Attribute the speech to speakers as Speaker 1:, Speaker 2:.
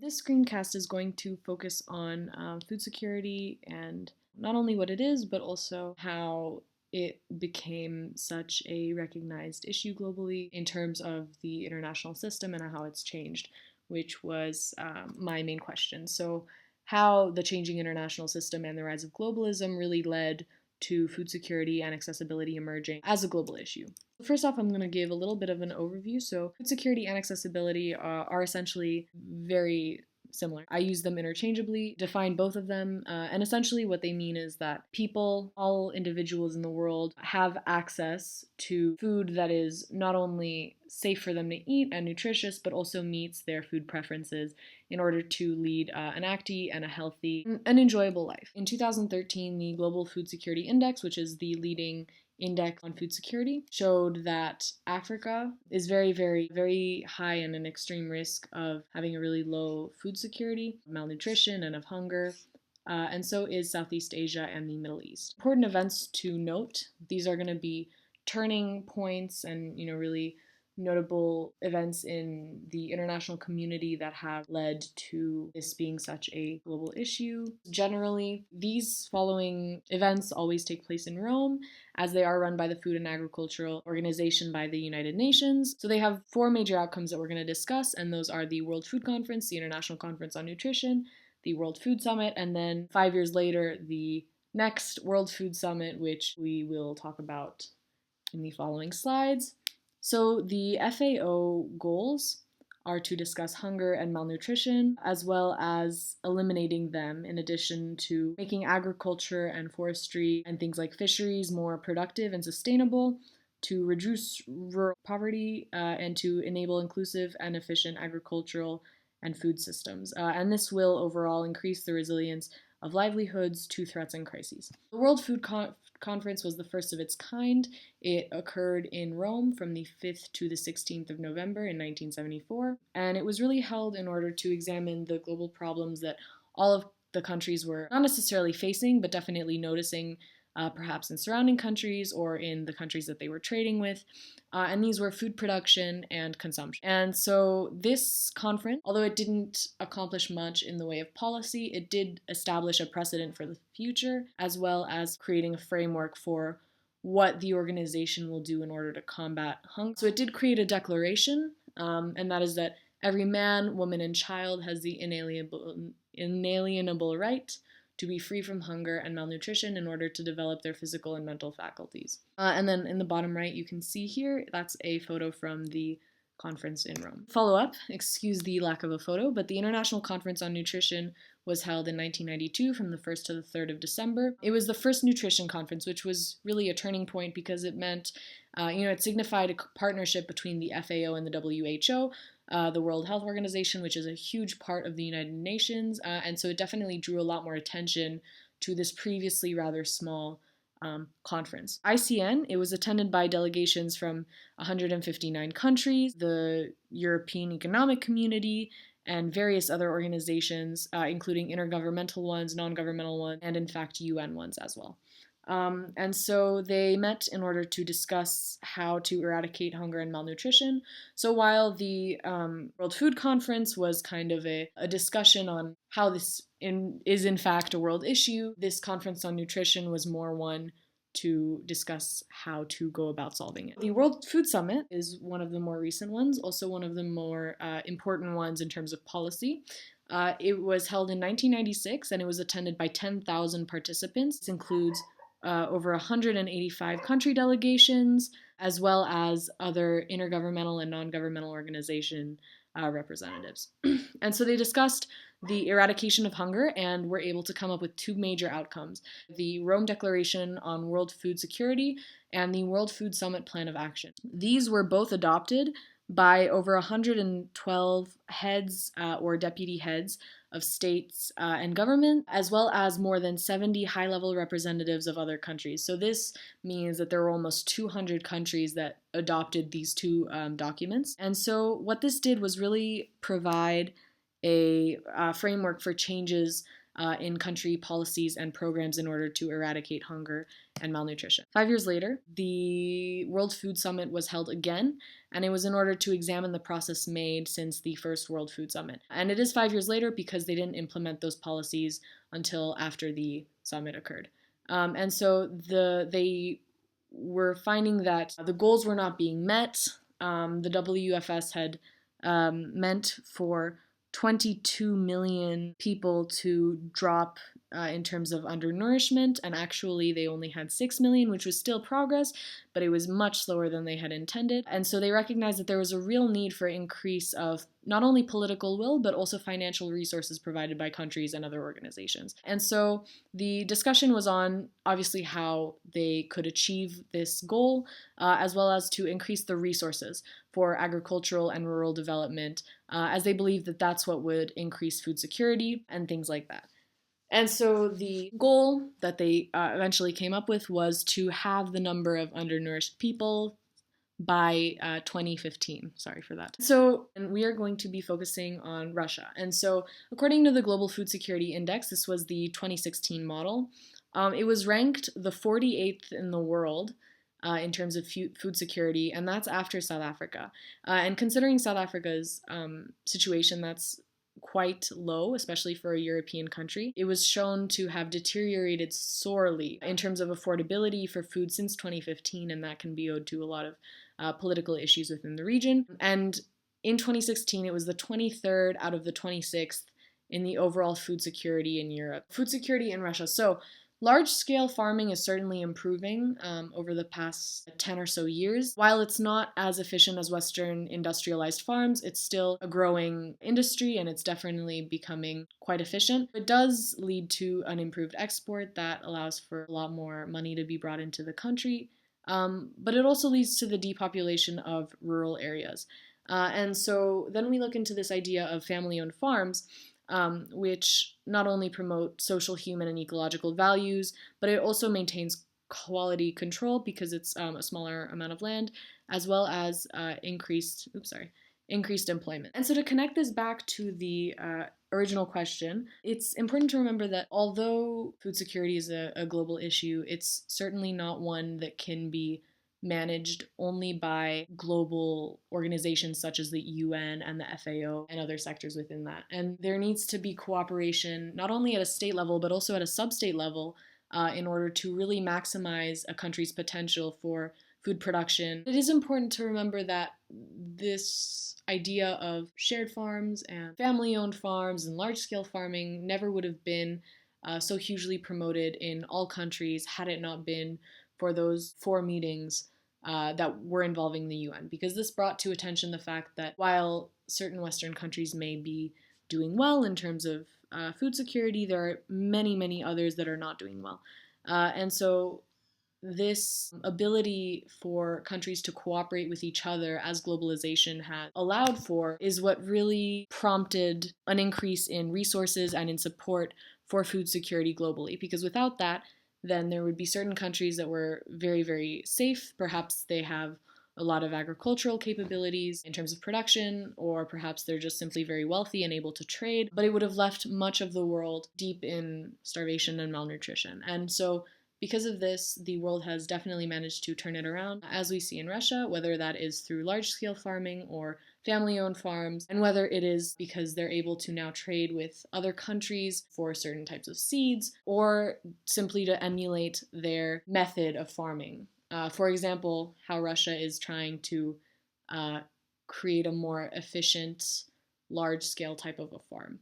Speaker 1: This screencast is going to focus on food security and not only what it is, but also how it became such a recognized issue globally in terms of the international system and how it's changed, which was my main question. So, how the changing international system and the rise of globalism really led to food security and accessibility emerging as a global issue. First off, I'm going to give a little bit of an overview. So, food security and accessibility are essentially very similar. I use them interchangeably, define both of them, and essentially what they mean is that people, all individuals in the world, have access to food that is not only safe for them to eat and nutritious, but also meets their food preferences in order to lead an active and a healthy and enjoyable life. In 2013, the Global Food Security Index, which is the leading index on food security, showed that Africa is very, very, very high in an extreme risk of having a really low food security, malnutrition, and of hunger. And so is Southeast Asia and the Middle East. Important events to note, these are going to be turning points and, really notable events in the international community that have led to this being such a global issue. Generally, these following events always take place in Rome, as they are run by the Food and Agricultural Organization by the United Nations. So they have four major outcomes that we're going to discuss, and those are the World Food Conference, the International Conference on Nutrition, the World Food Summit, and then 5 years later, the next World Food Summit, which we will talk about in the following slides. So the FAO goals are to discuss hunger and malnutrition, as well as eliminating them, in addition to making agriculture and forestry and things like fisheries more productive and sustainable, to reduce rural poverty, and to enable inclusive and efficient agricultural and food systems. And this will overall increase the resilience of livelihoods to threats and crises. The World Food Conference was the first of its kind. It occurred in Rome from the 5th to the 16th of November in 1974, and it was really held in order to examine the global problems that all of the countries were not necessarily facing, but definitely noticing, perhaps in surrounding countries or in the countries that they were trading with. And these were food production and consumption. And so this conference, although it didn't accomplish much in the way of policy, it did establish a precedent for the future, as well as creating a framework for what the organization will do in order to combat hunger. So it did create a declaration, and that is that every man, woman, and child has the inalienable right to be free from hunger and malnutrition in order to develop their physical and mental faculties. And then in the bottom right, you can see here, that's a photo from the conference in Rome. Follow up, excuse the lack of a photo, but the International Conference on Nutrition was held in 1992 from the 1st to the 3rd of December. It was the first nutrition conference, which was really a turning point because it meant, it signified a partnership between the FAO and the WHO, the World Health Organization, which is a huge part of the United Nations, and so it definitely drew a lot more attention to this previously rather small conference. ICN, it was attended by delegations from 159 countries, the European Economic Community, and various other organizations, including intergovernmental ones, non-governmental ones, and in fact UN ones as well. And so they met in order to discuss how to eradicate hunger and malnutrition. So while the World Food Conference was kind of a discussion on how this is in fact a world issue, this conference on nutrition was more one to discuss how to go about solving it. The World Food Summit is one of the more recent ones, also one of the more important ones in terms of policy. It was held in 1996 and it was attended by 10,000 participants. This includes over 185 country delegations, as well as other intergovernmental and non-governmental organization representatives. And so they discussed the eradication of hunger and were able to come up with two major outcomes: the Rome Declaration on World Food Security and the World Food Summit Plan of Action. These were both adopted by over 112 heads or deputy heads of states and government, as well as more than 70 high-level representatives of other countries. So this means that there were almost 200 countries that adopted these two documents. And so what this did was really provide a framework for changes in country policies and programs in order to eradicate hunger and malnutrition. 5 years later, the World Food Summit was held again, and it was in order to examine the process made since the first World Food Summit. And it is 5 years later because they didn't implement those policies until after the summit occurred. And so they were finding that the goals were not being met. The WFS had meant for 22 million people to drop in terms of undernourishment, and actually they only had 6 million, which was still progress, but it was much slower than they had intended. And so they recognized that there was a real need for increase of not only political will, but also financial resources provided by countries and other organizations. And so the discussion was on, obviously, how they could achieve this goal, as well as to increase the resources for agricultural and rural development, as they believed that that's what would increase food security and things like that. And so the goal that they eventually came up with was to have the number of undernourished people by 2015. Sorry for that. So, and we are going to be focusing on Russia. And so, according to the Global Food Security Index, this was the 2016 model. It was ranked the 48th in the world in terms of food security, and that's after South Africa. And considering South Africa's situation, that's quite low, especially for a European country. It was shown to have deteriorated sorely in terms of affordability for food since 2015, and that can be owed to a lot of political issues within the region. And in 2016, it was the 23rd out of the 26th in the overall food security in Europe. Food security in Russia. So large-scale farming is certainly improving over the past 10 or so years. While it's not as efficient as Western industrialized farms, it's still a growing industry and it's definitely becoming quite efficient. It does lead to an improved export that allows for a lot more money to be brought into the country, but it also leads to the depopulation of rural areas. And so then we look into this idea of family-owned farms, which not only promote social, human, and ecological values, but it also maintains quality control because it's a smaller amount of land, as well as increased employment. And so to connect this back to the original question, it's important to remember that although food security is a global issue, it's certainly not one that can be managed only by global organizations such as the UN and the FAO and other sectors within that. And there needs to be cooperation not only at a state level, but also at a sub-state level in order to really maximize a country's potential for food production. It is important to remember that this idea of shared farms and family-owned farms and large-scale farming never would have been so hugely promoted in all countries had it not been for those 4 meetings that were involving the UN, because this brought to attention the fact that while certain Western countries may be doing well in terms of food security, there are many, many others that are not doing well. And so this ability for countries to cooperate with each other as globalization has allowed for is what really prompted an increase in resources and in support for food security globally. Because without that, then there would be certain countries that were very, very safe. Perhaps they have a lot of agricultural capabilities in terms of production, or perhaps they're just simply very wealthy and able to trade, but it would have left much of the world deep in starvation and malnutrition. And so because of this, the world has definitely managed to turn it around, as we see in Russia, whether that is through large-scale farming or family-owned farms, and whether it is because they're able to now trade with other countries for certain types of seeds, or simply to emulate their method of farming. For example, how Russia is trying to create a more efficient, large-scale type of a farm.